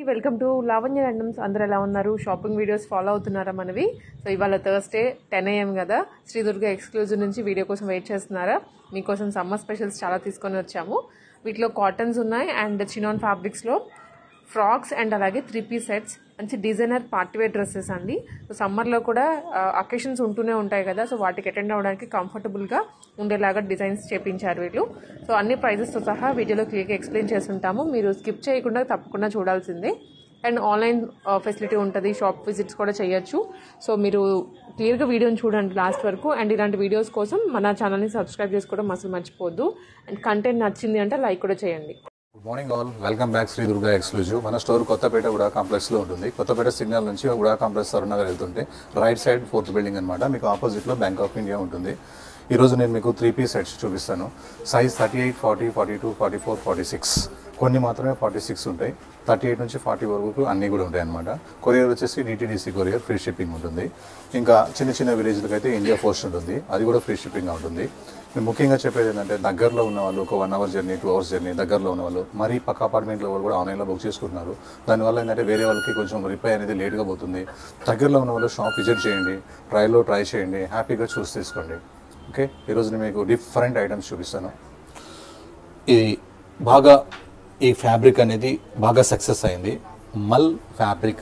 Welcome to Lavanya రండమ్స్. అందరూ ఎలా ఉన్నారు? షాపింగ్ వీడియోస్ ఫాలో అవుతున్నారా మనవి? సో ఇవాళ థర్స్డే 10 AM కదా, శ్రీ దుర్గా ఎక్స్క్లూజివ్ నుంచి వీడియో కోసం వెయిట్ చేస్తున్నారా? మీకోసం సమ్మర్ స్పెషల్స్ చాలా తీసుకొని వచ్చాము. వీటిలో కాటన్స్ ఉన్నాయి అండ్ చినాన్ ఫ్యాబ్రిక్స్లో ఫ్రాక్స్ అండ్ అలాగే 3-piece సెట్స్, మంచి డిజైనర్ పార్టీవేర్ డ్రెస్సెస్ అండి. సో సమ్మర్లో కూడా అకేషన్స్ ఉంటూనే ఉంటాయి కదా, సో వాటికి అటెండ్ అవ్వడానికి కంఫర్టబుల్గా ఉండేలాగా డిజైన్స్ చేపించారు వీళ్ళు. సో అన్ని ప్రైజెస్తో సహా వీడియోలో క్లియర్గా ఎక్స్ప్లెయిన్ చేస్తుంటాము, మీరు స్కిప్ చేయకుండా తప్పకుండా చూడాల్సిందే. అండ్ ఆన్లైన్ ఫెసిలిటీ ఉంటుంది, షాప్ విజిట్స్ కూడా చేయొచ్చు. సో మీరు క్లియర్గా వీడియోని చూడండి లాస్ట్ వరకు. అండ్ ఇలాంటి వీడియోస్ కోసం మన ఛానల్ని సబ్స్క్రైబ్ చేసుకోవడం అసలు మర్చిపోవద్దు. అండ్ కంటెంట్ నచ్చింది అంటే లైక్ కూడా చేయండి. Good morning all, welcome back Shri Durga exclusive. మన స్టోర్ కొత్తపేట ఉడా కాంప్లెక్స్లో ఉంటుంది. కొత్తపేట సిగ్నల్ నుంచి ఉడా కాంప్లెక్స్ సరూనగర్ వెళ్తుంటే రైట్ సైడ్ 4th బిల్డింగ్ అనమాట. మీకు ఆపోజిట్లో బ్యాంక్ ఆఫ్ ఇండియా ఉంటుంది. ఈరోజు నేను మీకు 3-piece సెట్స్ చూపిస్తాను. సైజ్ 38, 40, 42, 44, 46. కొన్ని మాత్రమే 46 ఉంటాయి. 38 నుంచి 40 వరకు అన్నీ కూడా ఉంటాయి అనమాట. కొరియర్ వచ్చేసి DTDC కొరియర్, ఫ్రీ షిప్పింగ్ ఉంటుంది. ఇంకా చిన్న చిన్న విలేజ్లకు అయితే ఇండియా పోస్ట్ ఉంటుంది, అది కూడా ఫ్రీ షిప్పింగ్ ఉంటుంది. నేను ముఖ్యంగా చెప్పేది ఏంటంటే, దగ్గరలో ఉన్న వాళ్ళు ఒక 1 అవర్ జర్నీ, 2 అవర్స్ జర్నీ దగ్గరలో ఉన్న వాళ్ళు, మరీ పక్క అపార్ట్మెంట్లో వాళ్ళు కూడా ఆన్లైన్లో బుక్ చేసుకుంటున్నారు. దానివల్ల ఏంటంటే వేరే వాళ్ళకి కొంచెం రిప్లై అనేది లేట్గా పోతుంది. దగ్గరలో ఉన్న వాళ్ళు షాప్ విజిట్ చేయండి, ట్రై చేయండి, హ్యాపీగా చూసి తీసుకోండి. ఓకే, ఈరోజు నేను మీకు డిఫరెంట్ ఐటమ్స్ చూపిస్తాను. ఇది బాగా ఈ ఫ్యాబ్రిక్ అనేది బాగా సక్సెస్ అయింది. మల్ ఫ్యాబ్రిక్,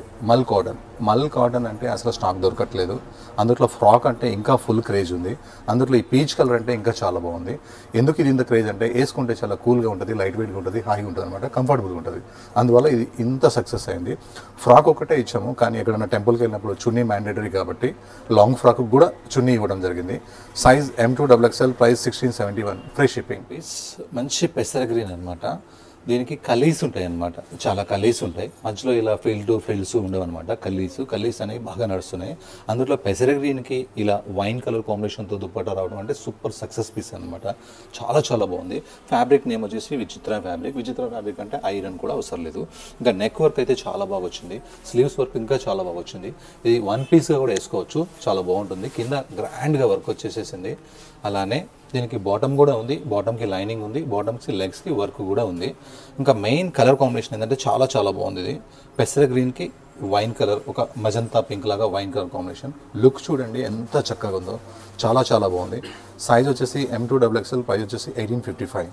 మల్ కాటన్ అంటే అసలు స్టాక్ దొరకట్లేదు. అందులో ఫ్రాక్ అంటే ఇంకా ఫుల్ క్రేజ్ ఉంది. అందులో ఈ పీచ్ కలర్ అంటే ఇంకా చాలా బాగుంది. ఎందుకు ఇది ఇంత క్రేజ్ అంటే, వేసుకుంటే చాలా కూల్గా ఉంటుంది, లైట్ వెయిట్గా ఉంటుంది, హాయిగా ఉంటుంది అనమాట, కంఫర్టబుల్గా ఉంటుంది. అందువల్ల ఇది ఇంత సక్సెస్ అయింది. ఫ్రాక్ ఒకటే ఇచ్చాము, కానీ ఎక్కడైనా టెంపుల్కి వెళ్ళినప్పుడు చున్నీ మ్యాండేటరీ కాబట్టి లాంగ్ ఫ్రాక్ కూడా చున్నీ ఇవ్వడం జరిగింది. Size M2XXL, price 1671, free shipping. మంచి పెసర గ్రీన్ అనమాట. దీనికి కలీస్ ఉంటాయి అన్నమాట, చాలా కలీస్ ఉంటాయి. మధ్యలో ఇలా ఫ్రిల్స్ ఉండవు అనమాట. కలీస్ అనేవి బాగా నడుస్తున్నాయి. అందులో పెసర గ్రీన్కి ఇలా వైన్ కలర్ కాంబినేషన్తో దుప్పట్టా రావడం అంటే సూపర్ సక్సెస్ పీస్ అనమాట. చాలా చాలా బాగుంది. ఫ్యాబ్రిక్ నేమ్ వచ్చేసి విచిత్ర ఫ్యాబ్రిక్ అంటే ఐరన్ కూడా అవసరం లేదు. ఇంకా నెక్ వర్క్ అయితే చాలా బాగా వచ్చింది. స్లీవ్స్ వర్క్ ఇంకా చాలా బాగా వచ్చింది. ఇది 1 pieceగా కూడా వేసుకోవచ్చు, చాలా బాగుంటుంది. కింద గ్రాండ్గా వర్క్ వచ్చేసేసింది. అలానే దీనికి బాటమ్ కూడా ఉంది, బాటమ్కి లైనింగ్ ఉంది, బాటమ్కి లెగ్స్కి వర్క్ కూడా ఉంది. ఇంకా మెయిన్ కలర్ కాంబినేషన్ ఏంటంటే చాలా చాలా బాగుంది. ఇది పెసర గ్రీన్కి వైన్ కలర్, ఒక మజంతా పింక్ లాగా వైన్ కలర్ కాంబినేషన్. లుక్ చూడండి ఎంత చక్కగా ఉందో, చాలా చాలా బాగుంది. సైజ్ వచ్చేసి M2XXL, ప్రైస్ వచ్చేసి 1855.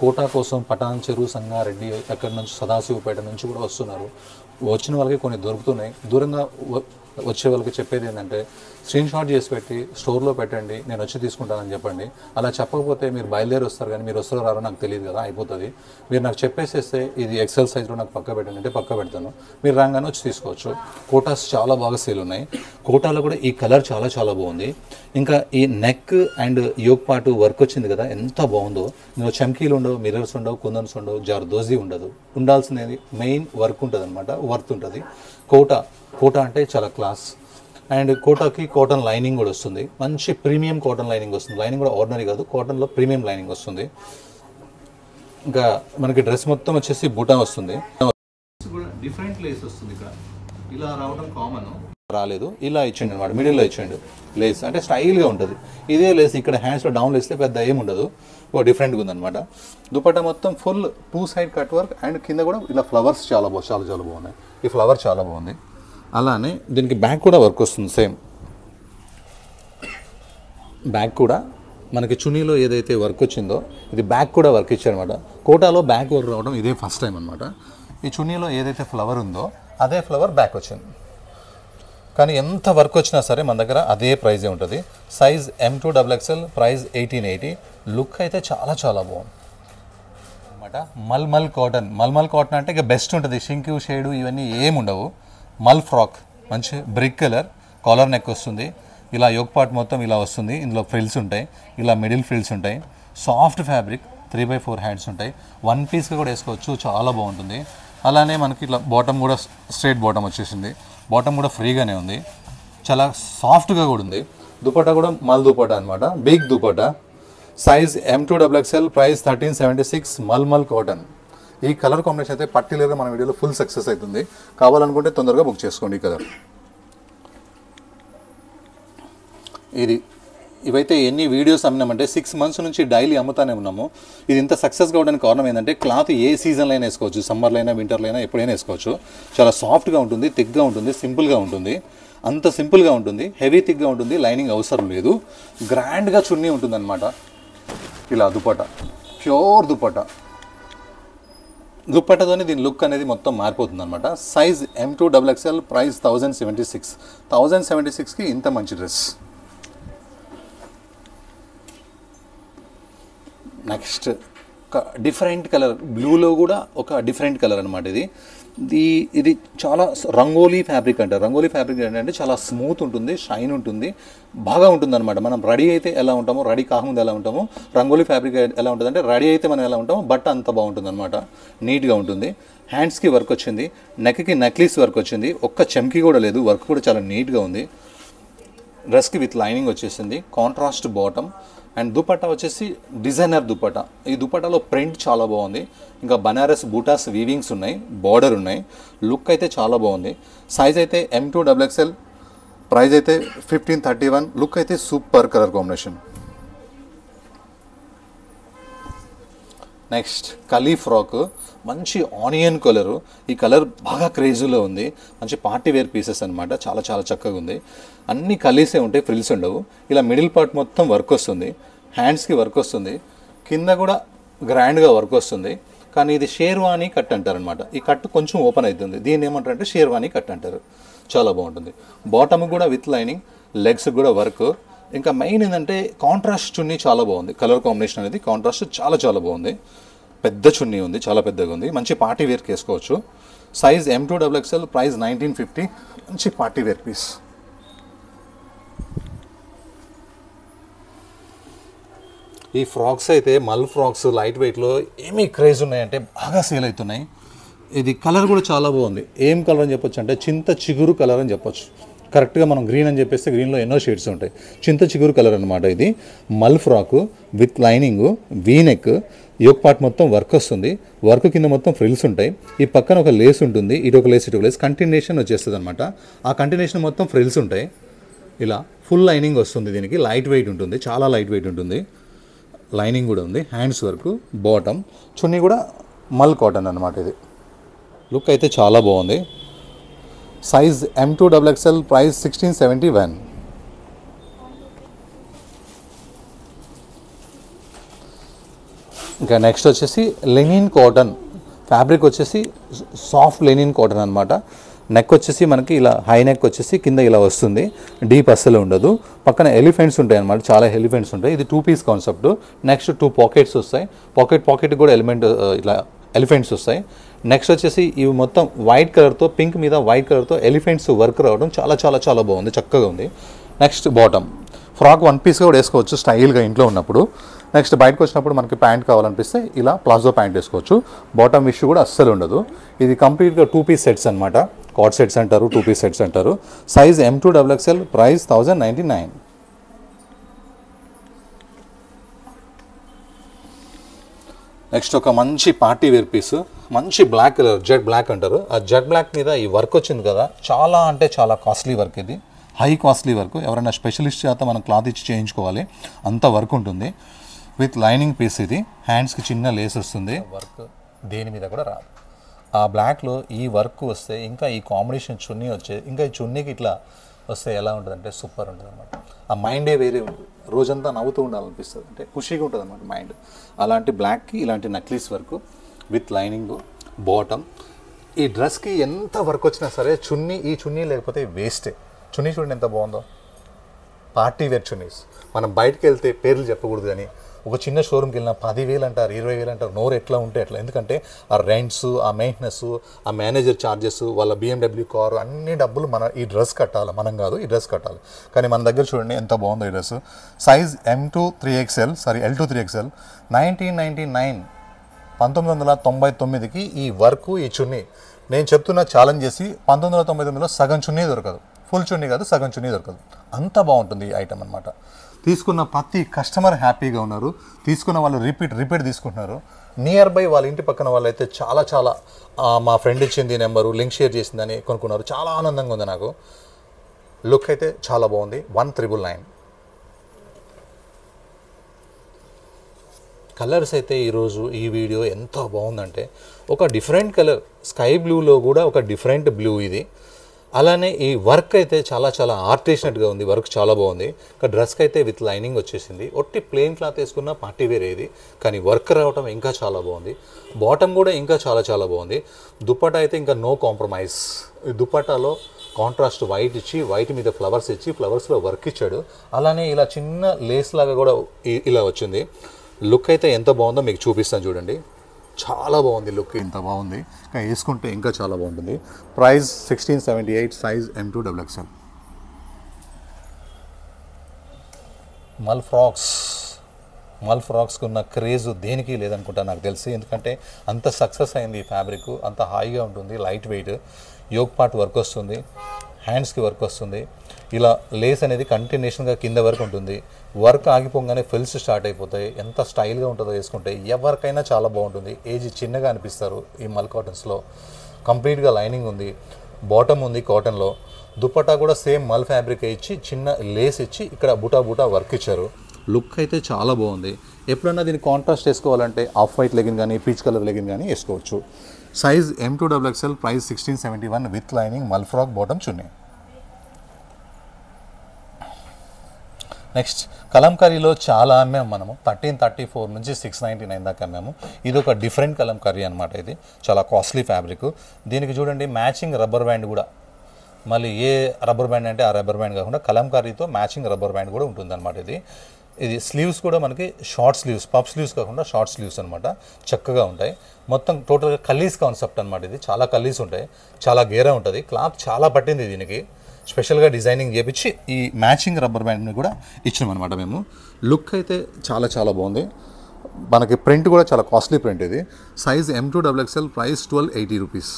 కోటా కోసం పటాన్ చెరువు, సంగారెడ్డి, అక్కడి నుంచి సదాశివపేట నుంచి కూడా వస్తున్నారు. వచ్చిన వాళ్ళకి కొన్ని దొరుకుతున్నాయి. దూరంగా వచ్చే వాళ్ళకి చెప్పేది ఏంటంటే, స్క్రీన్ షాట్ చేసి పెట్టి స్టోర్లో పెట్టండి, నేను వచ్చి తీసుకుంటానని చెప్పండి. అలా చెప్పకపోతే మీరు బయలుదేరి వస్తారు, కానీ మీరు వస్తారో రారో నాకు తెలియదు కదా, అయిపోతుంది. మీరు నాకు చెప్పేసేస్తే ఇది ఎక్సెల్ సైజ్లో నాకు పక్క పెట్టండి అంటే పక్క పెడతాను, మీరు రాగానే వచ్చి తీసుకోవచ్చు. కోటాస్ చాలా బాగా సేల్ ఉన్నాయి. కోటాలో కూడా ఈ కలర్ చాలా చాలా బాగుంది. ఇంకా ఈ నెక్ అండ్ యోగ్ పాటు వర్క్ వచ్చింది కదా, ఎంత బాగుందో. ఇందులో చమ్కీలు ఉండవు, మిర్రర్స్ ఉండవు, కుందన్స్ ఉండవు, జార్దోజీ ఉండదు. ఉండాల్సినది మెయిన్ వర్క్ ఉంటుంది అనమాట, వర్త్ ఉంటుంది. కోటా అంటే చాలా క్లాస్. అండ్ కోటాకి కాటన్ లైనింగ్ కూడా వస్తుంది, మంచి ప్రీమియం కాటన్ లైనింగ్ వస్తుంది. లైనింగ్ కూడా ఆర్డినరీ కాదు, కాటన్లో ప్రీమియం లైనింగ్ వస్తుంది. ఇంకా మనకి డ్రెస్ మొత్తం వచ్చేసి బూటా వస్తుంది. డిఫరెంట్ లేస్ వస్తుంది. ఇక్కడ ఇలా రావడం కామన్, రాలేదు ఇలా ఇచ్చిండు అనమాట, మిడిల్లో ఇచ్చిండు లేస్, అంటే స్టైల్గా ఉంటుంది. ఇదే లేస్ ఇక్కడ హ్యాండ్స్లో డౌన్ లేస్తే పెద్ద ఏమి ఉండదు, ఓ డిఫరెంట్గా ఉందన్నమాట. దుపట్టా మొత్తం full 2 side cut work and కింద కూడా ఇలా ఫ్లవర్స్ చాలా బాగున్నాయి. ఈ ఫ్లవర్ చాలా బాగుంది. అలానే దీనికి బ్యాక్ కూడా వర్క్ వస్తుంది. సేమ్ బ్యాక్ కూడా మనకి చున్నీలో ఏదైతే వర్క్ వచ్చిందో ఇది బ్యాక్ కూడా వర్క్ ఇచ్చారనమాట. కోటాలో బ్యాక్ వర్క్ రావడం ఇదే ఫస్ట్ టైం అనమాట. ఈ చున్నీలో ఏదైతే ఫ్లవర్ ఉందో అదే ఫ్లవర్ బ్యాక్ వచ్చింది. కానీ ఎంత వర్క్ వచ్చినా సరే మన దగ్గర అదే ప్రైజే ఉంటుంది. Size M2XXL, price 1880. లుక్ అయితే చాలా చాలా బాగుంది అనమాట. మల్మల్ కాటన్ అంటే ఇక బెస్ట్ ఉంటుంది. షింకు షేడు ఇవన్నీ ఏమి ఉండవు. మల్ ఫ్రాక్, మంచి బ్రిక్ కలర్, కాలర్ నెక్ వస్తుంది. ఇలా యోగ్ పార్ట్ మొత్తం ఇలా వస్తుంది. ఇందులో ఫ్రిల్స్ ఉంటాయి, ఇలా మిడిల్ ఫ్రిల్స్ ఉంటాయి. సాఫ్ట్ ఫ్యాబ్రిక్, 3/4 హ్యాండ్స్ ఉంటాయి. 1 pieceగా కూడా వేసుకోవచ్చు, చాలా బాగుంటుంది. అలానే మనకి ఇట్లా బాటమ్ కూడా స్ట్రైట్ బాటమ్ వచ్చేసింది. బాటమ్ కూడా ఫ్రీగానే ఉంది, చాలా సాఫ్ట్గా కూడా ఉంది. దుపట్టా కూడా మల్ దుపట్టా అనమాట, big dupatta. Size M2XXL, price 1376, మల్ కాటన్. ఈ కలర్ కాంబినేషన్ అయితే పర్టికులర్గా మన వీడియోలో ఫుల్ సక్సెస్ అవుతుంది. కావాలనుకుంటే తొందరగా బుక్ చేసుకోండి. ఈ కలర్ ఇవైతే ఎన్ని వీడియోస్ అమ్మినామంటే 6 months నుంచి డైలీ అమ్ముతానే ఉన్నాము. ఇది ఇంత సక్సెస్ కావడానికి కారణం ఏంటంటే క్లాత్ ఏ సీజన్లో అయినా వేసుకోవచ్చు, సమ్మర్లో అయినా వింటర్లో అయినా ఎప్పుడైనా వేసుకోవచ్చు. చాలా సాఫ్ట్గా ఉంటుంది, థిక్గా ఉంటుంది, సింపుల్గా ఉంటుంది. అంత సింపుల్గా ఉంటుంది, హెవీ థిక్గా ఉంటుంది, లైనింగ్ అవసరం లేదు. గ్రాండ్గా చున్నీ ఉంటుందన్నమాట. ఇలా దుపట్టా, ప్యూర్ దుపట్టా. దుప్పట్టతోనే దీని లుక్ అనేది మొత్తం మారిపోతుంది అనమాట. Size M2XXL, price 1076. 1076కి ఇంత మంచి డ్రెస్. నెక్స్ట్ ఒక డిఫరెంట్ కలర్, బ్లూలో కూడా ఒక డిఫరెంట్ కలర్ అనమాట. ఇది చాలా రంగోలీ ఫ్యాబ్రిక్ అంటారు. రంగోలీ ఫ్యాబ్రిక్ ఏంటంటే చాలా స్మూత్ ఉంటుంది, షైన్ ఉంటుంది, బాగా ఉంటుంది అనమాట. మనం రెడీ అయితే ఎలా ఉంటామో, రెడీ కాకముందు ఎలా ఉంటామో, రంగోలీ ఫ్యాబ్రిక్ ఎలా ఉంటుంది అంటే రెడీ అయితే మనం ఎలా ఉంటామో బట్ట అంత బాగుంటుంది అనమాట. నీట్గా ఉంటుంది. హ్యాండ్స్కి వర్క్ వచ్చింది, నెక్కి నెక్లెస్ వర్క్ వచ్చింది, ఒక్క చెమ్కి కూడా లేదు, వర్క్ కూడా చాలా నీట్గా ఉంది. డ్రెస్కి విత్ లైనింగ్ వచ్చేసింది, కాంట్రాస్ట్ బాటమ్. అండ్ దుపట్టా వచ్చేసి డిజైనర్ దుపట్టా. ఈ దుపట్టాలో ప్రింట్ చాలా బాగుంది. ఇంకా బనారస్ బూటాస్ వీవింగ్స్ ఉన్నాయి, బార్డర్ ఉన్నాయి. లుక్ అయితే చాలా బాగుంది. సైజ్ అయితే M2XXL, ప్రైస్ అయితే 1531. లుక్ అయితే సూపర్ కలర్ కాంబినేషన్. నెక్స్ట్ కలీ ఫ్రాక్, మంచి ఆనియన్ కలరు. ఈ కలర్ బాగా క్రేజీలో ఉంది. మంచి పార్టీ వేర్ పీసెస్ అనమాట. చాలా చాలా చక్కగా ఉంది. అన్ని కలీసే ఉంటాయి, ఫ్రిల్స్ ఉండవు. ఇలా మిడిల్ పార్ట్ మొత్తం వర్క్ వస్తుంది, హ్యాండ్స్కి వర్క్ వస్తుంది, కింద కూడా గ్రాండ్గా వర్క్ వస్తుంది. కానీ ఇది షేర్వానీ కట్ అంటారనమాట. ఈ కట్ కొంచెం ఓపెన్ అవుతుంది, దీన్ని ఏమంటారంటే షేర్వానీ కట్ అంటారు. చాలా బాగుంటుంది. బాటమ్ కూడా విత్ లైనింగ్, లెగ్స్ కూడా వర్క్. ఇంకా మెయిన్ ఏంటంటే కాంట్రాస్ట్ చున్నీ చాలా బాగుంది. కలర్ కాంబినేషన్ అనేది కాంట్రాస్ట్ చాలా చాలా బాగుంది. పెద్ద చున్నీ ఉంది, చాలా పెద్దగా ఉంది. మంచి పార్టీ వేర్కి వేసుకోవచ్చు. Size M2XXL, price 1950. మంచి పార్టీ వేర్ పీస్. ఈ ఫ్రాక్స్ అయితే మల్ ఫ్రాక్స్ లైట్ వెయిట్లో ఏమీ క్రేజ్ ఉన్నాయంటే బాగా సేల్ అవుతున్నాయి. ఇది కలర్ కూడా చాలా బాగుంది. ఏం కలర్ అని చెప్పొచ్చు అంటే చింత చిగురు కలర్ అని చెప్పొచ్చు. కరెక్ట్గా మనం గ్రీన్ అని చెప్పేస్తే గ్రీన్లో ఎన్నో షేడ్స్ ఉంటాయి. చింత చిగురు కలర్ అనమాట. ఇది mul frock with lining, V neck, yoke part మొత్తం వర్క్ వస్తుంది. వర్క్ కింద మొత్తం ఫ్రిల్స్ ఉంటాయి. ఈ పక్కన ఒక లేస్ ఉంటుంది, ఇటు ఒక లేస్, ఇటు ఒక లేస్, కంటిన్యూషన్ వచ్చేస్తుంది అనమాట. ఆ కంటిన్యూషన్ మొత్తం ఫ్రిల్స్ ఉంటాయి. ఇలా ఫుల్ లైనింగ్ వస్తుంది. దీనికి లైట్ వెయిట్ ఉంటుంది, చాలా లైట్ వెయిట్ ఉంటుంది. లైనింగ్ కూడా ఉంది, హ్యాండ్స్ వర్క్, బాటమ్. చున్నీ కూడా మల్ కాటన్ అనమాట. ఇది లుక్ అయితే చాలా బాగుంది. Size M2XXL, price 1671. ఇంకా నెక్స్ట్ వచ్చేసి లెనిన్ కాటన్ ఫ్యాబ్రిక్, వచ్చేసి సాఫ్ట్ లెనిన్ కాటన్ అనమాట. నెక్ వచ్చేసి మనకి ఇలా హై నెక్ వచ్చేసి కింద ఇలా వస్తుంది, డీప్ అస్సలు ఉండదు. పక్కన ఎలిఫెంట్స్ ఉంటాయి అనమాట, చాలా ఎలిఫెంట్స్ ఉంటాయి. ఇది 2 piece కాన్సెప్ట్. నెక్స్ట్ 2 pockets వస్తాయి, పాకెట్ కూడా ఎలిమెంట్ ఇట్లా ఎలిఫెంట్స్ వస్తాయి. నెక్స్ట్ వచ్చేసి ఇవి మొత్తం వైట్ కలర్తో, పింక్ మీద వైట్ కలర్తో ఎలిఫెంట్స్ వర్క్ రావడం చాలా చాలా చాలా బాగుంది, చక్కగా ఉంది. నెక్స్ట్ బాటమ్ ఫ్రాక్ 1 piece కూడా వేసుకోవచ్చు స్టైల్గా ఇంట్లో ఉన్నప్పుడు. నెక్స్ట్ బయటకు వచ్చినప్పుడు మనకి ప్యాంట్ కావాలనిపిస్తే ఇలా ప్లాజో ప్యాంట్ వేసుకోవచ్చు. బాటమ్ ఇష్యూ కూడా అస్సలు ఉండదు. ఇది కంప్లీట్గా 2 piece సెట్స్ అనమాట. కార్డ్ సెట్స్ అంటారు, 2 piece సెట్స్ అంటారు. Size M2XXL, price 1099. నెక్స్ట్ ఒక మంచి పార్టీ వేర్ పీస్, మంచి బ్లాక్ కలర్, జెడ్ బ్లాక్ అంటారు. ఆ జెడ్ బ్లాక్ మీద ఈ వర్క్ వచ్చింది కదా, చాలా అంటే చాలా కాస్ట్లీ వర్క్. ఇది హై కాస్ట్లీ వర్క్. ఎవరైనా స్పెషలిస్ట్ చేత మనం క్లాత్ ఇచ్చి చేయించుకోవాలి, అంత వర్క్ ఉంటుంది. With lining piece. ఇది హ్యాండ్స్కి చిన్న లేస్ వస్తుంది. వర్క్ దేని మీద కూడా రాదు. ఆ బ్లాక్లో ఈ వర్క్ వస్తే, ఇంకా ఈ కాంబినేషన్ చున్నీ వచ్చే, ఇంకా ఈ చున్నీకి ఇట్లా వస్తే ఎలా ఉంటుందంటే సూపర్ ఉంటుంది అనమాట. ఆ మైండే వేరే ఉంటుంది, రోజంతా నవ్వుతూ ఉండాలనిపిస్తుంది, అంటే ఖుషీగా ఉంటుంది అనమాట మైండ్. అలాంటి బ్లాక్కి ఇలాంటి necklace work with lining, bottom. ఈ డ్రెస్కి ఎంత వర్క్ వచ్చినా సరే ఈ చున్నీ లేకపోతే వేస్టే. చున్నీ చూడండి ఎంత బాగుందో. Party wear chunnis. మనం బయటకు వెళ్తే పేర్లు చెప్పకూడదు, కానీ ఒక చిన్న షోరూమ్కి వెళ్ళినా 10,000 అంటారు, 20,000 అంటారు. నోరు ఎట్లా ఉంటే ఎట్లా. ఎందుకంటే ఆ రెంట్స్, ఆ మెయింటెనెన్స్, ఆ మేనేజర్ ఛార్జెస్, వాళ్ళ BMW కారు, అన్ని డబ్బులు మన ఈ డ్రెస్ కట్టాలి, మనం కాదు, ఈ డ్రెస్ కట్టాలి. కానీ మన దగ్గర చూడండి ఎంత బాగుందో ఈ డ్రెస్. సైజ్ L2 3XL, 1999, 1999కి ఈ వర్క్, ఈ చున్నీ. నేను చెప్తున్నా ఛాలెంజ్ చేసి, 1999లో సగం చున్నీ దొరకదు, ఫుల్ చున్నీ కాదు, సగం చున్నీ దొరకదు. అంత బాగుంటుంది ఈ ఐటమ్ అనమాట. తీసుకున్న ప్రతి కస్టమర్ హ్యాపీగా ఉన్నారు. తీసుకున్న వాళ్ళు రిపీట్ తీసుకుంటున్నారు. నియర్ బై వాళ్ళ ఇంటి పక్కన వాళ్ళు అయితే చాలా మా ఫ్రెండ్ ఇచ్చింది నెంబరు, లింక్ షేర్ చేసిందని కొనుక్కున్నారు. చాలా ఆనందంగా ఉంది నాకు. లుక్ అయితే చాలా బాగుంది. 1999. కలర్స్ అయితే ఈరోజు ఈ వీడియో ఎంత బాగుందంటే ఒక డిఫరెంట్ కలర్ స్కై బ్లూలో కూడా ఒక డిఫరెంట్ బ్లూ ఇది. అలానే ఈ వర్క్ అయితే చాలా చాలా ఆర్టిస్ట్నట్గా ఉంది. వర్క్ చాలా బాగుంది. ఇంకా డ్రెస్కి అయితే విత్ లైనింగ్ వచ్చేసింది. ఒట్టి ప్లెయిన్ క్లాత్ వేసుకున్న పార్టీ వేర్ ఇది, కానీ వర్క్ రావటం ఇంకా చాలా బాగుంది. బాటమ్ కూడా ఇంకా చాలా చాలా బాగుంది. దుపట్టా అయితే ఇంకా నో కాంప్రమైజ్. ఈ దుపట్టాలో కాంట్రాస్ట్ వైట్ ఇచ్చి వైట్ మీద ఫ్లవర్స్ ఇచ్చి ఫ్లవర్స్లో వర్క్ ఇచ్చాడు. అలానే ఇలా చిన్న లేస్ లాగా కూడా ఇలా వచ్చింది. లుక్ అయితే ఎంత బాగుందో మీకు చూపిస్తాను చూడండి. చాలా బాగుంది లుక్, ఇంత బాగుంది. ఇంకా వేసుకుంటే ఇంకా చాలా బాగుంటుంది. Price 1678, size M2XXL. మల్ ఫ్రాక్స్కి ఉన్న క్రేజ్ దేనికి లేదనుకుంటా నాకు తెలిసి. ఎందుకంటే అంత సక్సెస్ అయింది ఈ ఫ్యాబ్రిక్, అంత హాయిగా ఉంటుంది, light weight. Yoke part work వస్తుంది, హ్యాండ్స్కి వర్క్ వస్తుంది. ఇలా లేస్ అనేది కంటిన్యూషన్గా కింద వరకు ఉంటుంది. వర్క్ ఆగిపోగానే ఫిల్స్ స్టార్ట్ అయిపోతాయి. ఎంత స్టైల్గా ఉంటుందో వేసుకుంటే ఎవరికైనా చాలా బాగుంటుంది. ఏజ్ చిన్నగా అనిపిస్తారు ఈ మల్ కాటన్స్లో. కంప్లీట్గా లైనింగ్ ఉంది, బాటమ్ ఉంది కాటన్లో. దుపట్టా కూడా సేమ్ మల్ ఫ్యాబ్రిక్ ఇచ్చి చిన్న లేస్ ఇచ్చి ఇక్కడ బూటా వర్క్ ఇచ్చారు. లుక్ అయితే చాలా బాగుంది. ఎప్పుడన్నా దీన్ని కాంట్రాస్ట్ వేసుకోవాలంటే ఆఫ్ వైట్ లెగిన్ కానీ పీచ్ కలర్ లెగిన్ కానీ వేసుకోవచ్చు. Size M2XXL, price 1671 with lining, మల్ ఫ్రాక్, బాటమ్, చున్నీ. నెక్స్ట్ కలంకారీలో చాలా అమ్మాము మనము. 1334 నుంచి 699 దాకా అమ్మాము. ఇది ఒక డిఫరెంట్ కలంకారీ అనమాట. ఇది చాలా కాస్ట్లీ ఫ్యాబ్రిక్. దీనికి చూడండి మ్యాచింగ్ రబ్బర్ బ్యాండ్ కూడా, మళ్ళీ ఏ రబ్బర్ బ్యాండ్ అంటే ఆ రబ్బర్ బ్యాండ్ కాకుండా కలంకారీతో మ్యాచింగ్ రబ్బర్ బ్యాండ్ కూడా ఉంటుందన్నమాట. ఇది స్లీవ్స్ కూడా మనకి షార్ట్ స్లీవ్స్, పఫ్ స్లీవ్స్ కాకుండా షార్ట్ స్లీవ్స్ అనమాట. చక్కగా ఉంటాయి. మొత్తం టోటల్గా కల్లీస్ కాన్సెప్ట్ అనమాట. ఇది చాలా కల్లీస్ ఉంటాయి, చాలా గేరా ఉంటుంది. క్లాత్ చాలా పట్టింది దీనికి. స్పెషల్గా డిజైనింగ్ చేపించి ఈ మ్యాచింగ్ రబ్బర్ బ్యాండ్ని కూడా ఇచ్చినామన్నమాట మేము. లుక్ అయితే చాలా చాలా బాగుంది. మనకి ప్రింట్ కూడా చాలా కాస్ట్లీ ప్రింట్ ఇది. Size M2XXL, price 1280 rupees.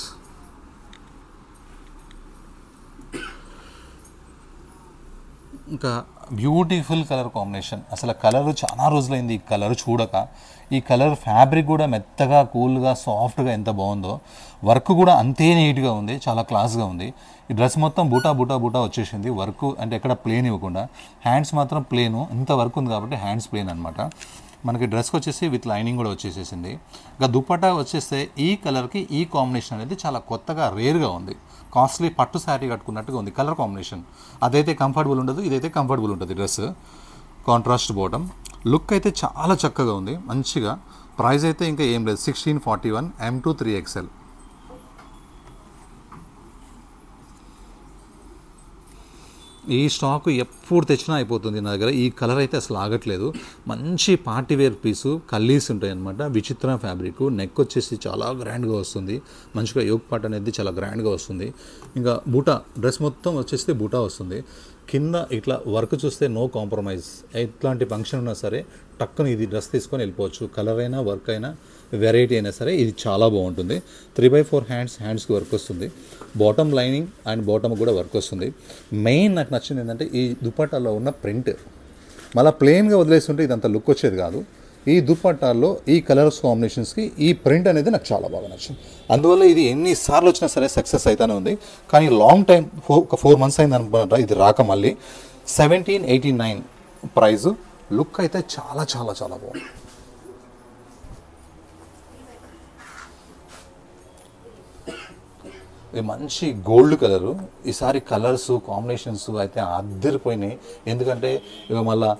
ఇంకా బ్యూటిఫుల్ కలర్ కాంబినేషన్. అసలు కలర్ చాలా రోజులైంది ఈ కలర్ చూడక. ఈ కలర్ ఫ్యాబ్రిక్ కూడా మెత్తగా కూల్గా సాఫ్ట్గా ఎంత బాగుందో. వర్క్ కూడా అంతే నీట్గా ఉంది, చాలా క్లాస్గా ఉంది. ఈ డ్రెస్ మొత్తం బూటా వచ్చేసింది. వర్క్ అంటే ఎక్కడ ప్లేన్ ఇవ్వకుండా. హ్యాండ్స్ మాత్రం ప్లేను, ఇంత వర్క్ ఉంది కాబట్టి హ్యాండ్స్ ప్లేన్ అనమాట. మనకి డ్రెస్కి వచ్చేసి విత్ లైనింగ్ కూడా వచ్చేసేసింది. ఇంకా దుపట్టా వచ్చేస్తే ఈ కలర్కి ఈ కాంబినేషన్ అనేది చాలా కొత్తగా రేర్గా ఉంది. కాస్ట్లీ పట్టు శారీ కట్టుకున్నట్టుగా ఉంది కలర్ కాంబినేషన్. అదైతే కంఫర్టబుల్ ఉండదు, ఇదైతే కంఫర్టబుల్ ఉంటుంది డ్రెస్. Contrast bottom. లుక్ అయితే చాలా చక్కగా ఉంది, మంచిగా. ప్రైస్ అయితే ఇంకా ఏం లేదు, 1641, M2XXL. ఈ స్టాక్ ఎప్పుడు తెచ్చినా అయిపోతుంది నా దగ్గర. ఈ కలర్ అయితే అసలు ఆగట్లేదు. మంచి పార్టీవేర్ పీసు, కల్లీస్ ఉంటాయి అనమాట. విచిత్ర ఫ్యాబ్రిక్. నెక్ వచ్చేసి చాలా గ్రాండ్గా వస్తుంది. మంచిగా యోక్ పార్ట్ అనేది చాలా గ్రాండ్గా వస్తుంది. ఇంకా బూటా, డ్రెస్ మొత్తం వచ్చేస్తే బూటా వస్తుంది. కింద ఇట్లా వర్క్ చూస్తే నో కాంప్రమైజ్. ఎట్లాంటి ఫంక్షన్ ఉన్నా సరే టక్కున ఇది డ్రెస్ తీసుకొని వెళ్ళిపోవచ్చు. కలర్ అయినా వర్క్ అయినా వెరైటీ అయినా సరే ఇది చాలా బాగుంటుంది. 3/4 హ్యాండ్స్కి వర్క్ వస్తుంది. బాటమ్ లైనింగ్ అండ్ బాటమ్ కూడా వర్క్ వస్తుంది. మెయిన్ నాకు నచ్చింది ఏంటంటే ఈ దుపట్టాలో ఉన్న ప్రింట్. మళ్ళీ ప్లెయిన్గా వదిలేస్తుంటే ఇదంతా లుక్ వచ్చేది కాదు. ఈ దుపట్టాల్లో ఈ కలర్స్ కాంబినేషన్స్కి ఈ ప్రింట్ అనేది నాకు చాలా బాగా నచ్చింది. అందువల్ల ఇది ఎన్నిసార్లు వచ్చినా సరే సక్సెస్ అవుతానే ఉంది. కానీ లాంగ్ టైం, ఒక 4 months అయింది అనుకుంటా ఇది రాక. మళ్ళీ 1789 ప్రైజు. లుక్ అయితే చాలా చాలా చాలా బాగుంది. ఇది మంచి గోల్డ్ కలరు. ఈసారి కలర్స్ కాంబినేషన్స్ అయితే అద్దరిపోయినాయి. ఎందుకంటే ఇక మళ్ళీ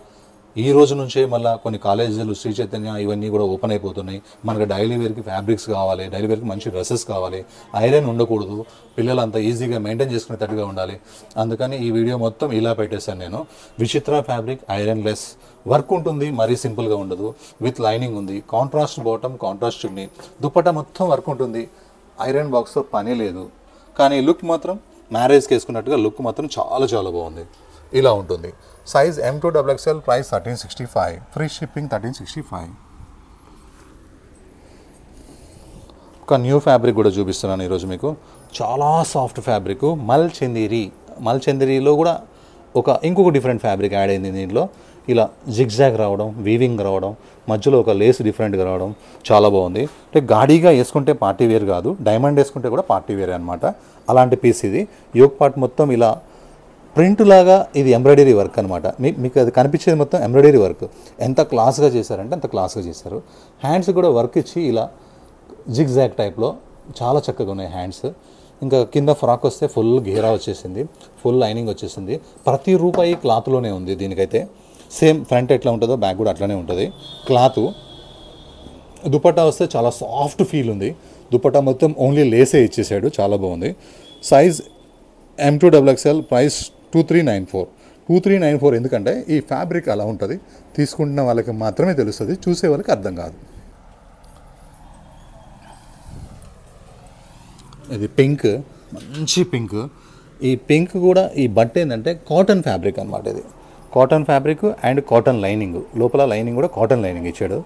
ఈ రోజు నుంచే మళ్ళీ కొన్ని కాలేజీలు, శ్రీ చైతన్య ఇవన్నీ కూడా ఓపెన్ అయిపోతున్నాయి. మనకు డైలీ వేర్కి ఫ్యాబ్రిక్స్ కావాలి, డైలీ వేర్కి మంచి డ్రెస్సెస్ కావాలి. ఐరన్ ఉండకూడదు, పిల్లలు అంతా ఈజీగా మెయింటైన్ చేసుకునేటట్టుగా ఉండాలి. అందుకని ఈ వీడియో మొత్తం ఇలా పెట్టేశాను నేను. విచిత్ర ఫ్యాబ్రిక్, ఐరన్ లెస్, వర్క్ ఉంటుంది, మరీ సింపుల్గా ఉండదు. విత్ లైనింగ్ ఉంది, కాంట్రాస్ట్ బాటమ్, కాంట్రాస్ట్ చున్నీ, దుపట్టా మొత్తం వర్క్ ఉంటుంది. ఐరన్ బాక్స్తో పని లేదు. కానీ లుక్ మాత్రం మ్యారేజ్కి వేసుకున్నట్టుగా లుక్ మాత్రం చాలా చాలా బాగుంది. ఇలా ఉంటుంది. Size M2XXL, price 1365, free shipping 1365. ఒక న్యూ ఫ్యాబ్రిక్ కూడా చూపిస్తున్నాను ఈరోజు మీకు. చాలా సాఫ్ట్ ఫ్యాబ్రిక్, మల్ చందేరీలో కూడా ఇంకొక డిఫరెంట్ ఫ్యాబ్రిక్ యాడ్ అయింది దీంట్లో. ఇలా జిగ్జాగ్ రావడం, వీవింగ్ రావడం, మధ్యలో ఒక లేస్ డిఫరెంట్గా రావడం చాలా బాగుంది. అంటే గాడీగా వేసుకుంటే పార్టీ వేర్ కాదు, డైమండ్ వేసుకుంటే కూడా పార్టీ వేరే అనమాట. అలాంటి పీస్ ఇది. యోక్ పార్ట్ మొత్తం ఇలా ప్రింట్ లాగా ఇది ఎంబ్రాయిడరీ వర్క్ అనమాట. మీకు అది కనిపించేది మొత్తం ఎంబ్రాయిడరీ వర్క్. ఎంత క్లాస్గా చేశారంటే అంత క్లాస్గా చేశారు. హ్యాండ్స్ కూడా వర్క్ ఇచ్చి ఇలా జిగ్ జాగ్ టైప్లో చాలా చక్కగా ఉన్నాయి హ్యాండ్స్. ఇంకా కింద ఫ్రాక్ వస్తే ఫుల్ గేరా వచ్చేసింది, ఫుల్ లైనింగ్ వచ్చేసింది. ప్రతి రూపాయి క్లాత్లోనే ఉంది దీనికైతే. సేమ్ ఫ్రంట్ ఎట్లా ఉంటుందో బ్యాక్ కూడా అట్లనే ఉంటుంది క్లాత్. దుపట్టా వస్తే చాలా సాఫ్ట్ ఫీల్ ఉంది. దుపట్టా మొత్తం ఓన్లీ లేసే ఇచ్చేసాడు, చాలా బాగుంది. Size M2XXL, price 2394. 2394 ఎందుకంటే ఈ ఫ్యాబ్రిక్ అలా ఉంటుంది, తీసుకుంటున్న వాళ్ళకి మాత్రమే తెలుస్తుంది, చూసే వాళ్ళకి అర్థం కాదు. ఇది పింక్, మంచి పింక్. ఈ పింక్ కూడా ఈ బట్ట ఏంటంటే కాటన్ ఫ్యాబ్రిక్ అనమాట. ఇది cotton fabric and cotton lining, లోపల లైనింగ్ కూడా కాటన్ లైనింగ్ ఇచ్చాడు.